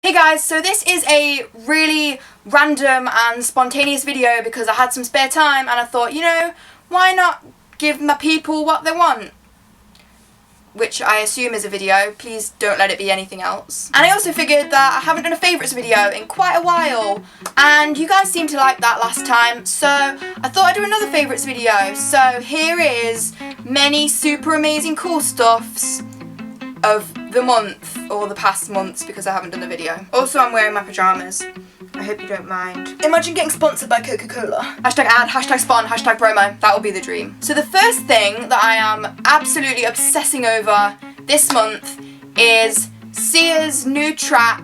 Hey guys, so this is a really random and spontaneous video because I had some spare time and I thought, you know, why not give my people what they want? Which I assume is a video. Please don't let it be anything else. And I also figured that I haven't done a favourites video in quite a while, and you guys seemed to like that last time, so I thought I'd do another favourites video. So here is many super amazing cool stuffs of the month, or the past months, because I haven't done the video. Also, I'm wearing my pyjamas. I hope you don't mind. Imagine getting sponsored by Coca-Cola. Hashtag ad, hashtag spawn, hashtag promo. That will be the dream. So the first thing that I am absolutely obsessing over this month is Sia's new track,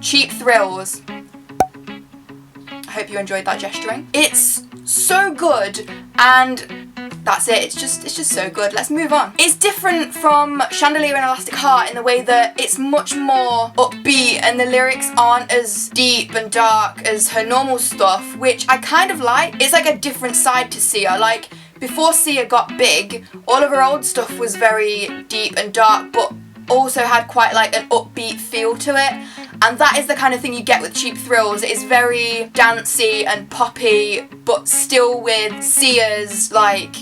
Cheap Thrills. I hope you enjoyed that gesturing. It's so good, and that's it. It's just so good. Let's move on. It's different from Chandelier and Elastic Heart in the way that it's much more upbeat and the lyrics aren't as deep and dark as her normal stuff, which I kind of like. It's like a different side to Sia. Like, before Sia got big, all of her old stuff was very deep and dark, but also had quite like an upbeat feel to it. And that is the kind of thing you get with Cheap Thrills. It is very dancey and poppy, but still with Sia's like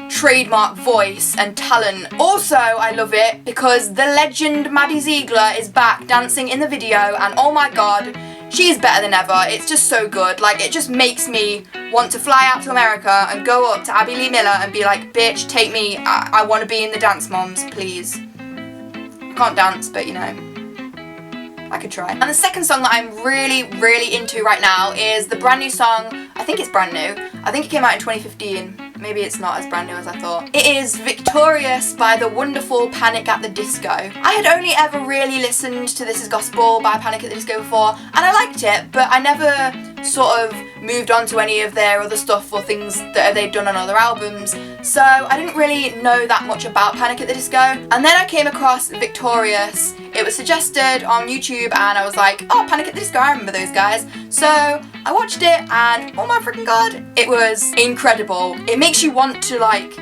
trademark voice and talent. Also, I love it because the legend Maddie Ziegler is back dancing in the video, and oh my god, she's better than ever. It's just so good. Like, it just makes me want to fly out to America and go up to Abby Lee Miller and be like, bitch, take me. I want to be in the Dance Moms, please. I can't dance, but you know, I could try. And the second song that I'm really into right now is the brand new song. I think it's brand new. I think it came out in 2015. Maybe it's not as brand new as I thought. It is Victorious by the wonderful Panic at the Disco. I had only ever really listened to This Is Gospel by Panic at the Disco before, and I liked it, but I never sort of moved on to any of their other stuff or things that they've done on other albums, so I didn't really know that much about Panic at the Disco. And then I came across Victorious. It was suggested on YouTube and I was like, oh, Panic at the Disco, I remember those guys. So I watched it and oh my freaking god, it was incredible. It makes you want to like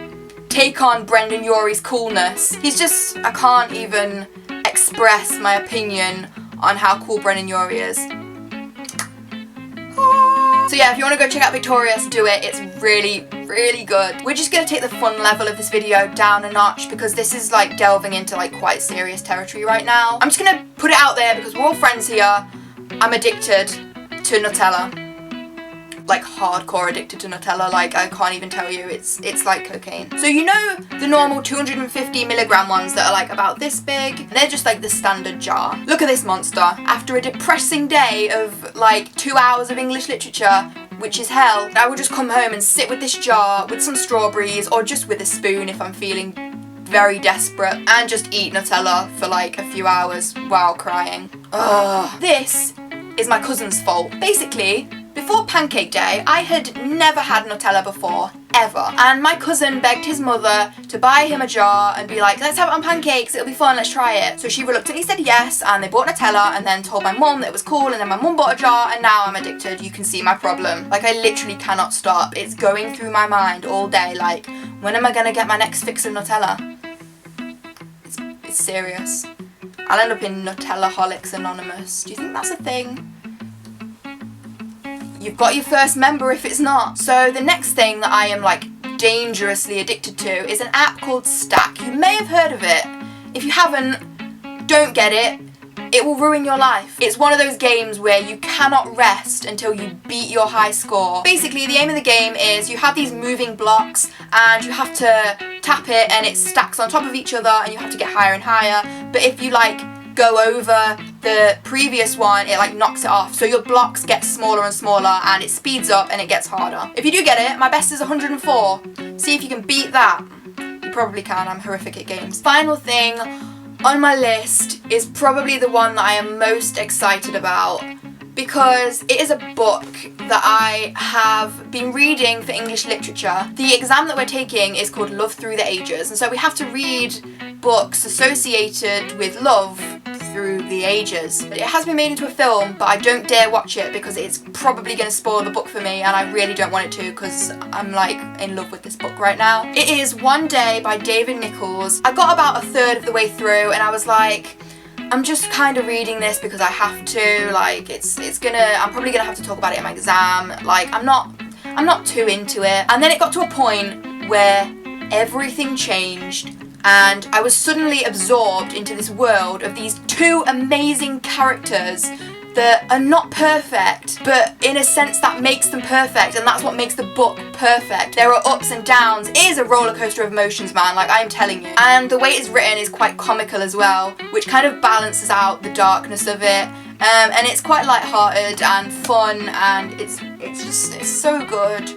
take on BRENDON URIE's coolness. He's just, I can't even express my opinion on how cool BRENDON URIE is. So yeah, if you want to go check out Victorious, do it. It's really good. We're just going to take the fun level of this video down a notch because this is like delving into like quite serious territory right now. I'm just going to put it out there because we're all friends here. I'm addicted to Nutella. Like hardcore addicted to Nutella. Like, I can't even tell you. It's like cocaine. So you know the normal 250 milligram ones that are like about this big? They're just like the standard jar. Look at this monster. After a depressing day of like 2 hours of English literature, which is hell, I would just come home and sit with this jar with some strawberries or just with a spoon if I'm feeling very desperate, and just eat Nutella for like a few hours while crying. Ugh. This is my cousin's fault. Basically, before Pancake Day, I had never had Nutella before, ever. And my cousin begged his mother to buy him a jar and be like, let's have it on pancakes, it'll be fun, let's try it. So she reluctantly said yes, and they bought Nutella and then told my mum that it was cool, and then my mum bought a jar, and now I'm addicted. You can see my problem. Like, I literally cannot stop. It's going through my mind all day, like, when am I gonna get my next fix of Nutella? It's serious. I'll end up in Nutellaholics Anonymous. Do you think that's a thing? You've got your first member if it's not. So the next thing that I am like dangerously addicted to is an app called Stalk. You may have heard of it. If you haven't, don't get it. It will ruin your life. It's one of those games where you cannot rest until you beat your high score. Basically, the aim of the game is you have these moving blocks and you have to tap it and it stacks on top of each other and you have to get higher and higher. But if you like go over the previous one, it like knocks it off. So your blocks get smaller and smaller and it speeds up and it gets harder. If you do get it, my best is 104. See if you can beat that. You probably can. I'm horrific at games. Final thing on my list is probably the one that I am most excited about because it is a book that I have been reading for English literature. The exam that we're taking is called Love Through the Ages, and so we have to read books associated with love through the ages. It has been made into a film, but I don't dare watch it because it's probably going to spoil the book for me, and I really don't want it to because I'm like in love with this book right now. It is One Day by David Nichols. I got about a third of the way through and I was like, I'm just kind of reading this because I have to, like, I'm probably gonna have to talk about it in my exam. Like, I'm not too into it. And then it got to a point where everything changed and I was suddenly absorbed into this world of these two amazing characters that are not perfect, but in a sense that makes them perfect, and that's what makes the book perfect. There are ups and downs. It is a roller coaster of emotions, man, like I'm telling you. And the way it's written is quite comical as well, which kind of balances out the darkness of it. And it's quite light-hearted and fun, and it's so good.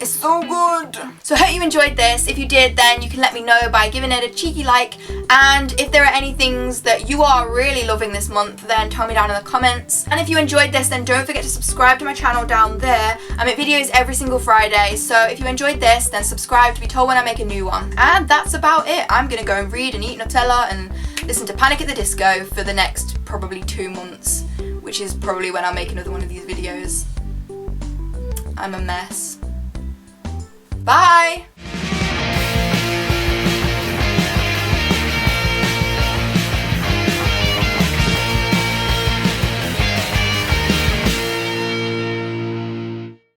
It's so good. So I hope you enjoyed this. If you did, then you can let me know by giving it a cheeky like. And if there are any things that you are really loving this month, then tell me down in the comments. And if you enjoyed this, then don't forget to subscribe to my channel down there. I make videos every single Friday. So if you enjoyed this, then subscribe to be told when I make a new one. And that's about it. I'm gonna go and read and eat Nutella and listen to Panic at the Disco for the next probably 2 months, which is probably when I'll make another one of these videos. I'm a mess. Bye!